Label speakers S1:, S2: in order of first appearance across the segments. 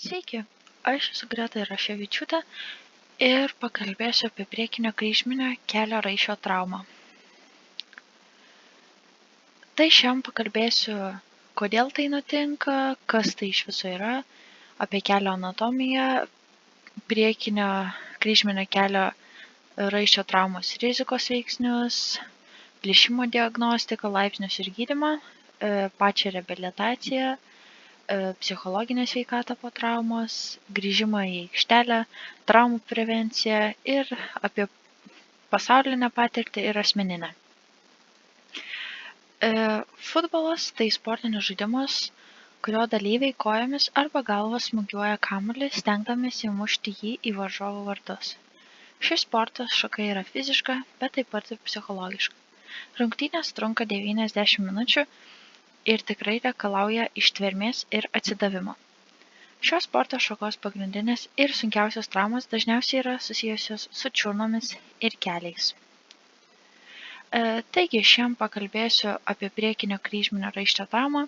S1: Sveiki, aš esu Greta Raševičiūtė ir pakalbėsiu apie priekinio kryžminio kelio raiščio traumą. Tai šiandien pakalbėsiu, kodėl tai nutinka, kas tai iš viso yra, apie kelio anatomiją, priekinio kryžminio kelio raiščio traumos rizikos veiksnius, plyšimo diagnostiką, laipsnius ir gydymą, pačią reabilitaciją, psichologinę sveikatą po traumos, grįžimą į aikštelę, traumų prevenciją ir apie pasaulinę patirtį ir asmeninę. Futbolas tai sportinis žaidimas, kurio dalyviai kojomis arba galva smūgiuoja kamuolį, stengdamiesi įmušti jį į varžovų vartus. Šis sportas šaka yra fiziška, bet taip pat ir psichologiška. Rungtynės trunka 90 minučių ir tikrai reikalauja ištvermės ir atsidavimo. Šios sporto šakos pagrindinės ir sunkiausios traumos dažniausiai yra susijusios su čiurnomis ir keliais. Taigi, šiandien pakalbėsiu apie priekinio kryžminio raiščio traumą.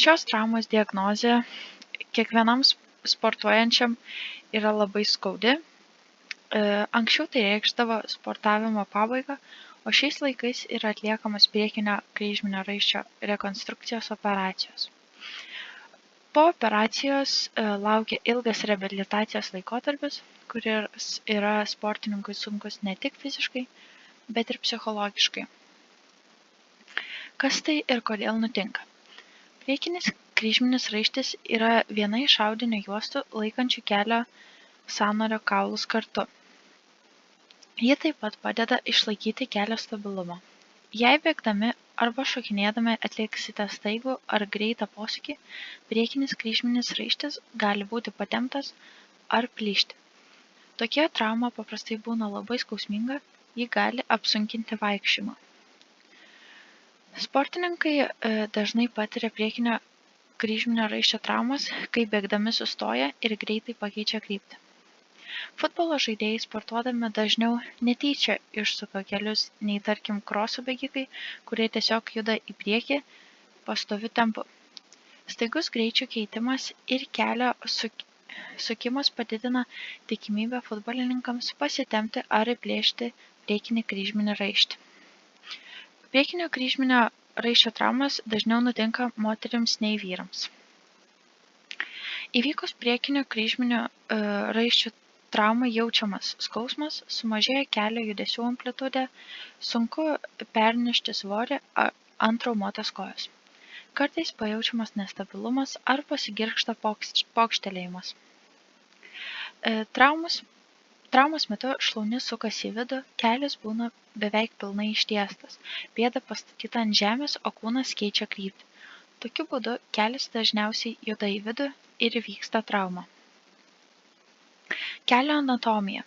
S1: Šios traumos diagnozė kiekvienam sportuojančiam yra labai skaudi. Anksčiau tai reikšdavo sportavimo pabaigą, o šiais laikais yra atliekamas priekinio kryžminio raiščio rekonstrukcijos operacijos. Po operacijos laukia ilgas reabilitacijos laikotarpis, kuris yra sportininkui sunkus ne tik fiziškai, bet ir psichologiškai. Kas tai ir kodėl nutinka? Priekinis kryžminis raištis yra viena iš audinio juostų laikančių kelio sąnario kaulus kartu. Ji taip pat padeda išlaikyti kelio stabilumą. Jei bėgdami arba šokinėdami atliksite staigų ar greitą posūkį, priekinis kryžminis raištis gali būti patemptas ar plyšti. Tokia trauma paprastai būna labai skausminga, ji gali apsunkinti vaikščiojimą. Sportininkai dažnai patiria priekinio kryžminio raiščio traumas, kai bėgdami sustoja ir greitai pakeičia kryptį. Futbolo žaidėjai sportuodami dažniau netyčia išsuka kelius nei tarkim kroso bėgikai, kurie tiesiog juda į priekį pastoviu tempu. Staigus greičių keitimas ir kelio sukimas padidina tikimybę futbolininkams pasitempti ar įplėšti priekinį kryžminį raištį. Priekinio kryžminio raiščio traumas dažniau nutinka moterims nei vyrams. Įvykus priekinio kryžminio raiščio traumai jaučiamas skausmas, sumažėja kelio judesių amplitudė, sunku pernešti svorį ant traumuotos kojos. Kartais pajaučiamas nestabilumas ar pasigirgžda pokštelėjimas. Traumos metu šlaunis sukasi į vidų, kelias būna beveik pilnai ištiestas, pėda pastatyta ant žemės, o kūnas keičia kryptį. Tokiu būdu kelias dažniausiai juda į vidų ir įvyksta trauma. Kelio anatomija.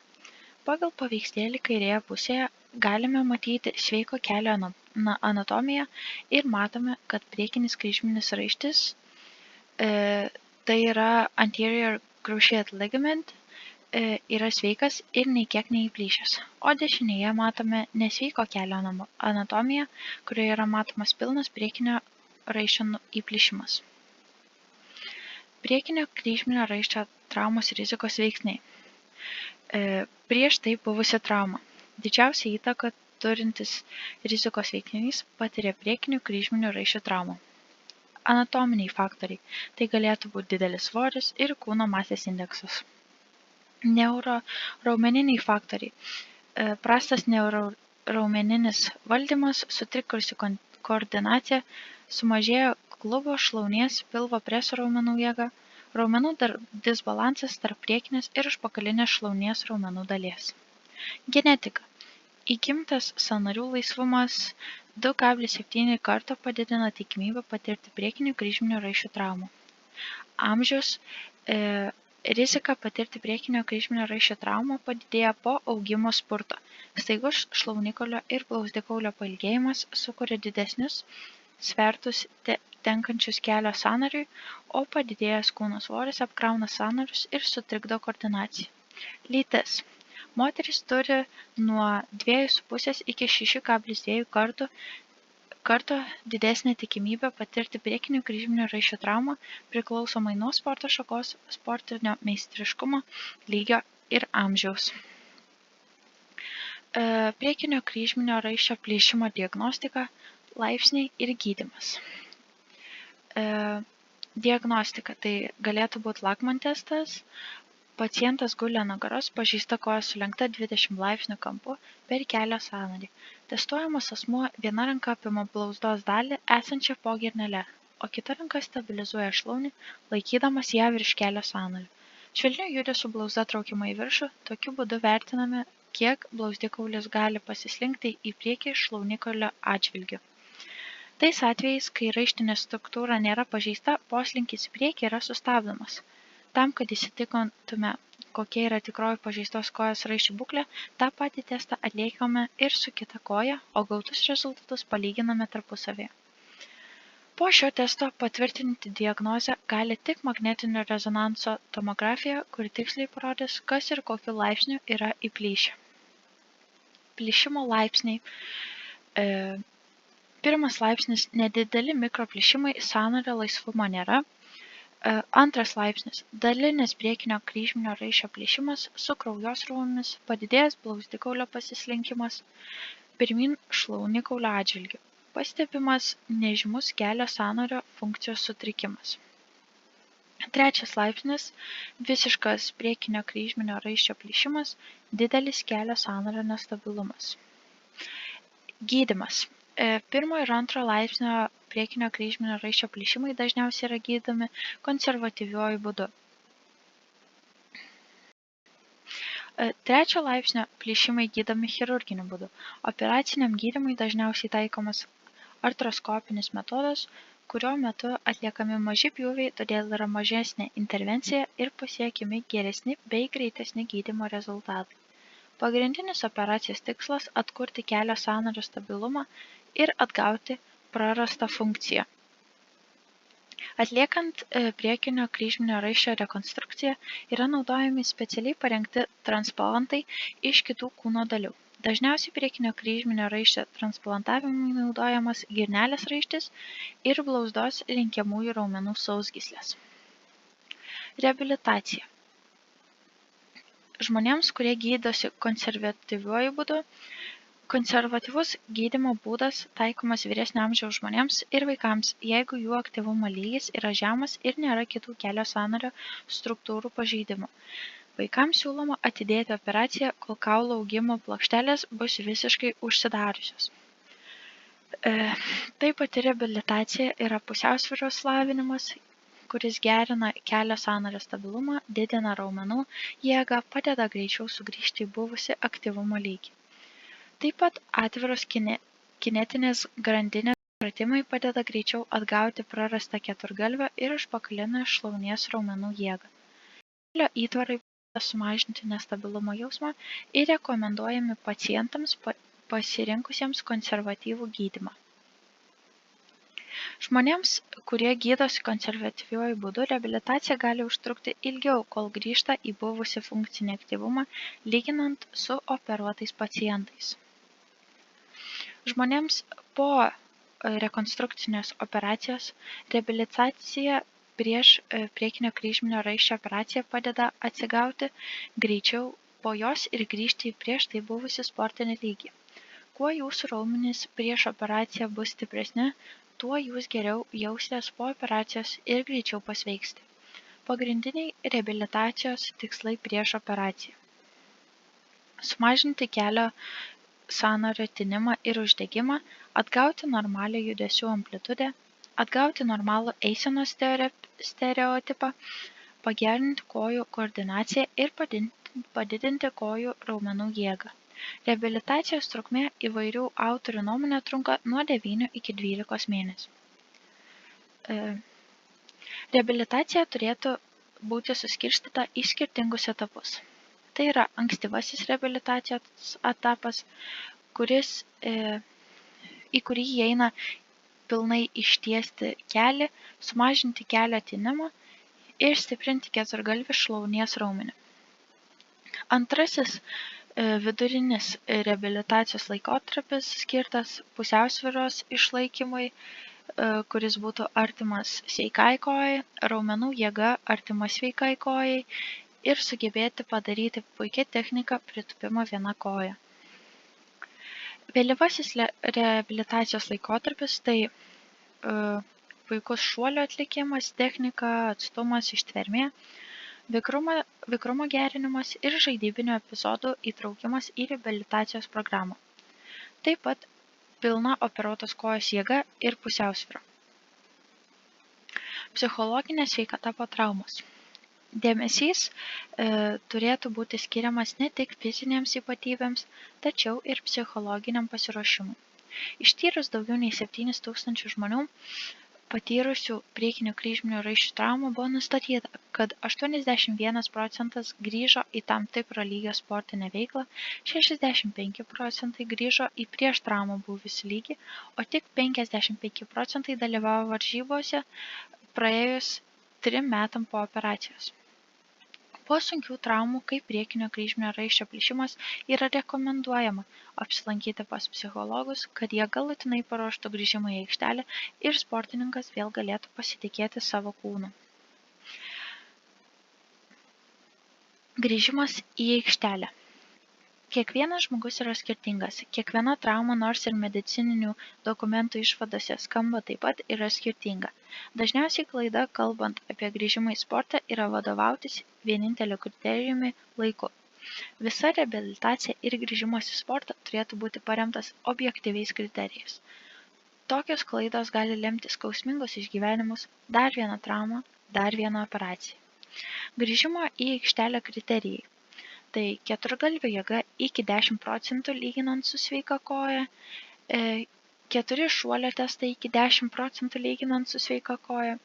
S1: Pagal paveikslėlį kairėje pusėje galime matyti sveiko kelio anatomiją ir matome, kad priekinis kryžminis raištis, tai yra anterior cruciate ligament, yra sveikas ir nei kiek neįplyšęs, o dešinėje matome nesveiko kelio anatomiją, kurioje yra matomas pilnas priekinio raiščio įplyšimas. Priekinio kryžminio raiščio traumos rizikos veiksniai. Prieš tai buvusi trauma. Didžiausia įtaka turintis rizikos veiksnys patiria priekinių kryžminių raiščių traumą. Anatominiai faktoriai. Tai galėtų būti didelis svoris ir kūno masės indeksas. Neuroraumeniniai faktoriai. Prastas neuroraumeninnis valdymas, sutrikusi koordinacija, sumažėjo klubo, šlaunies, pilvo preso raumenų jėga, raumenų disbalansas tarp priekinės ir užpakalinės šlaunies raumenų dalies. Genetika. Įgimtas sąnarių laisvumas 2,7 karto padidina tikimybę patirti priekinių kryžminio raiščių traumų. Amžius. Rizika patirti priekinio kryžminio raiščio traumą padidėja po augimo spurto. Staigus šlaunikaulio ir blauzdikaulio pailgėjimas sukuria didesnius svertus tenkančius kelio sąnariui, o padidėjęs kūno svoris apkrauna sąnarius ir sutrikdo koordinaciją. Lytis. Moterys turi nuo 2,5 iki 6,2 kartų karto didesnė tikimybė patirti priekinio kryžminio raiščio traumą priklausomai nuo sporto šakos, sportinio meistriškumo, lygio ir amžiaus. Priekinio kryžminio raiščio plyšimo diagnostika, laipsniai ir gydymas. Diagnostika tai galėtų būti Lachman testas. Pacientas guli ant nugaros, pažeista koja sulenkta 20 laipsnių kampu per kelio sąnarį. Testuojamas asmuo viena ranka apima blauzdos dalį esančią po girnele, o kita ranka stabilizuoja šlaunį, laikydamas ją virš kelio sąnarių. Švelniu judesiu blauzda traukiama į viršų, tokiu būdu vertiname, kiek blauzdikaulis gali pasislinkti į priekį šlaunikaulio atžvilgiu. Tais atvejais, kai raištinė struktūra nėra pažeista, poslinkis į priekį yra sustabdomas. Tam, kad įsitikintume, kokia yra tikroji pažeistos kojos raiščių būklė, tą patį testą atliekame ir su kita koja, o gautus rezultatus palyginame tarpusavėje. Po šio testo patvirtinti diagnozę gali tik magnetinio rezonanso tomografija, kuri tiksliai parodys, kas ir kokiu laipsniu yra įplyšę. Plyšimo laipsniai. Pirmas laipsnis – nedideli mikroplyšimai, sąnario laisvumo nėra. Antras laipsnis – dalinis priekinio kryžminio raiščio plyšimas su kraujosrūvomis, padidėjęs blauzdikaulio pasislinkimas pirmyn šlaunikaulio atžvilgiu. Pastebimas nežymus kelio sąnario funkcijos sutrikimas. Trečias laipsnis – visiškas priekinio kryžminio raiščio plyšimas, didelis kelio sąnario nestabilumas. Gydymas. Pirmo ir antro laipsnio priekinio kryžminio raiščio plyšimai dažniausiai yra gydomi konservatyviuoju būdu. Trečio laipsnio plyšimai gydomi chirurginiu būdu. Operaciniam gydymui dažniausiai taikomas artroskopinis metodas, kurio metu atliekami maži pjūviai, todėl yra mažesnė intervencija ir pasiekiami geresni bei greitesni gydymo rezultatai. Pagrindinis operacijos tikslas – atkurti kelio sąnario stabilumą ir atgauti prarastą funkciją. Atliekant priekinio kryžminio raiščio rekonstrukciją yra naudojami specialiai parengti transplantai iš kitų kūno dalių. Dažniausiai priekinio kryžminio raiščio transplantavimui naudojamas girnelės raištis ir blauzdos lenkiamųjų raumenų sausgyslės. Reabilitacija. Žmonėms, kurie gydosi konservatyviuoju būdu, konservatyvus gydymo būdas taikomas vyresnio amžiaus žmonėms ir vaikams, jeigu jų aktyvumo lygis yra žemas ir nėra kitų kelio sąnario struktūrų pažeidimų. Vaikams siūloma atidėti operaciją, kol kaulo augimo plokštelės bus visiškai užsidariusios. Taip pat reabilitacija yra pusiausvyros lavinimas, kuris gerina kelio sąnario stabilumą, didina raumenų jėgą, padeda greičiau sugrįžti į buvusį aktyvumo lygį. Taip pat atviros kinetinės grandinės pratimai padeda greičiau atgauti prarastą keturgalvio ir užpakalinio šlaunies raumenų jėgą. Kelio įtvarai padeda sumažinti nestabilumo jausmą ir rekomenduojami pacientams pasirinkusiems konservatyvų gydymą. Žmonėms, kurie gydosi konservatyviuoju būdu, reabilitacija gali užtrukti ilgiau, kol grįžta į buvusį funkcinį aktyvumą, lyginant su operuotais pacientais. Žmonėms po rekonstrukcinės operacijos reabilitacija prieš priekinio kryžminio raiščio operaciją padeda atsigauti greičiau po jos ir grįžti į prieš tai buvusį sportinį lygį. Kuo jūsų raumenys prieš operaciją bus stipresni, tuo jūs geriau jausitės po operacijos ir greičiau pasveiksite. Pagrindiniai reabilitacijos tikslai prieš operaciją. Sumažinti kelio sąnario tinimą ir uždegimą, atgauti normalią judesių amplitudę, atgauti normalų eisenos stereotipą, pagerinti kojų koordinaciją ir padidinti kojų raumenų jėgą. Reabilitacijos trukmė įvairių autorių nuomonė trunka nuo 9 iki 12 mėnesių. Reabilitacija turėtų būti suskirstyta į skirtingus etapus. Tai yra ankstyvasis reabilitacijos etapas, į kurį įeina pilnai ištiesti kelį, sumažinti kelio tinimą ir stiprinti keturgalvį šlaunies raumenį. Antrasis Vidurinis reabilitacijos laikotarpis skirtas pusiausvyros išlaikymui, kuris būtų artimas sveikai kojai, raumenų jėga artima sveikai kojai ir sugebėti padaryti puikia technika pritūpimo viena koja. Vėlyvasis reabilitacijos laikotarpis tai puikus šuolio atlikimas, technika, atstumas, ištvermė, vikrumo gerinimas ir žaidybinių epizodų įtraukimas į reabilitacijos programą. Taip pat pilna operuotos kojos jėga ir pusiausvyra. Psichologinė sveikata po traumos. Dėmesys turėtų būti skiriamas ne tik fizinėms ypatybėms, tačiau ir psichologiniam pasiruošimui. Ištyrus daugiau nei 7,000 žmonių patyrusių priekinių kryžminių raiščių traumų buvo nustatyta, kad 81% grįžo į tam tikro lygio sportinę veiklą, 65% grįžo į prieš traumą buvusį lygį, o tik 55% dalyvavo varžybose praėjus 3 metam po operacijos. Po sunkių traumų, kaip priekinio kryžminio raiščio plyšimas, yra rekomenduojama apsilankyti pas psichologus, kad jie galutinai paruoštų grįžimą į aikštelę ir sportininkas vėl galėtų pasitikėti savo kūnu. Grįžimas į aikštelę. Kiekvienas žmogus yra skirtingas, kiekviena trauma nors ir medicininių dokumentų išvadose skamba taip pat yra skirtinga. Dažniausiai klaida, kalbant apie grįžimą į sportą, yra vadovautis vieninteliu kriterijumi laiku. Visa reabilitacija ir grįžimas į sportą turėtų būti paremtas objektyviais kriterijais. Tokios klaidos gali lemti skausmingus išgyvenimus, dar vieną traumą, dar vieną operaciją. Grįžimo į aikštelę kriterijai. Tai keturgalvio jėga iki 10% lyginant su sveika koja, 4 šuolio testai iki 10% lyginant su sveika koja,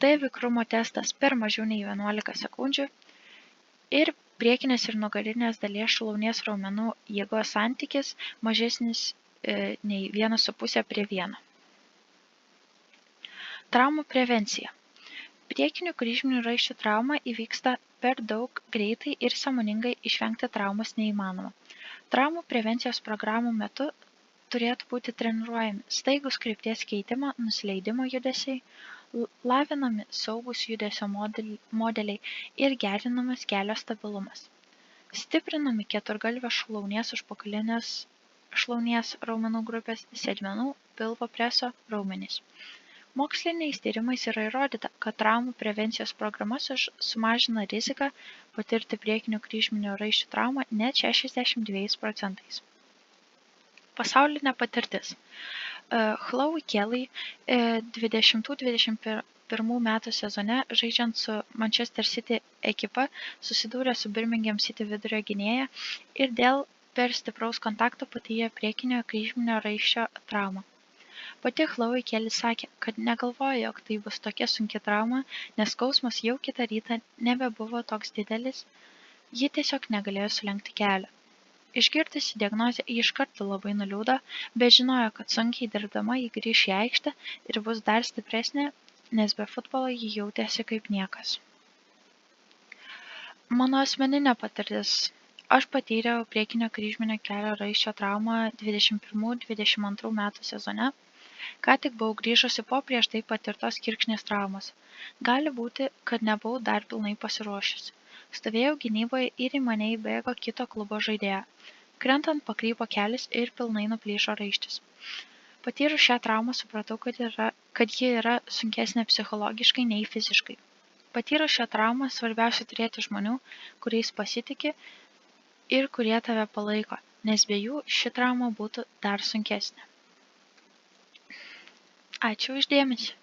S1: T vikrumo testas per mažiau nei 11 sekundžių ir priekinės ir nugarinės dalies šlaunies raumenų jėgos santykis mažesnis nei 1,5:1. Traumų prevencija. Priekinių kryžminių raiščių trauma įvyksta per daug greitai ir sąmoningai išvengti traumos neįmanoma. Traumų prevencijos programų metu turėtų būti treniruojami staigūs krypties keitimo, nusileidimo judesiai, lavinami saugūs judesio modeliai ir gerinamas kelio stabilumas. Stiprinami keturgalvio šlaunies užpakalinės šlaunies raumenų grupės, sėdmenų, pilvo preso raumenys. Moksliniais tyrimais yra įrodyta, kad traumų prevencijos programa sumažina riziką patirti priekinių kryžminių raiščių traumą net 62%. Pasaulinė patirtis. Chloe Kelly 2020-2021 metų sezone žaidžiant su Manchester City ekipa susidūrė su Birmingham City vidurio gynėja ir dėl per stipraus kontakto patyrė priekinio kryžminio raiščio traumą. Pati Chloe Kelly sakė, kad negalvojo, jog tai bus tokia sunki trauma, nes skausmas jau kitą rytą nebebuvo toks didelis, ji tiesiog negalėjo sulenkti kelio. Išgirdusi diagnozę, ji iš karto labai nuliūdo, bet žinojo, kad sunkiai dirbdama ji grįš į aikštę ir bus dar stipresnė, nes be futbolo ji jautėsi kaip niekas. Mano asmeninė patirtis. Aš patyriau priekinio kryžminio kelio raiščio traumą 21-22 metų sezone. Ką tik buvau grįžusi po prieš tai patirtos kirkšnės traumos. Gali būti, kad nebuvau dar pilnai pasiruošusi. Stovėjau gynyboje ir į mane įbėgo kito klubo žaidėja. Krentant pakrypo kelis ir pilnai nuplyšo raištis. Patyrus šią traumą supratau, kad ji yra sunkesnė psichologiškai nei fiziškai. Patyrus šią traumą svarbiausia turėti žmonių, kuriais pasitiki ir kurie tave palaiko, nes be jų ši trauma būtų dar sunkesnė. Ačiū už dėmesį.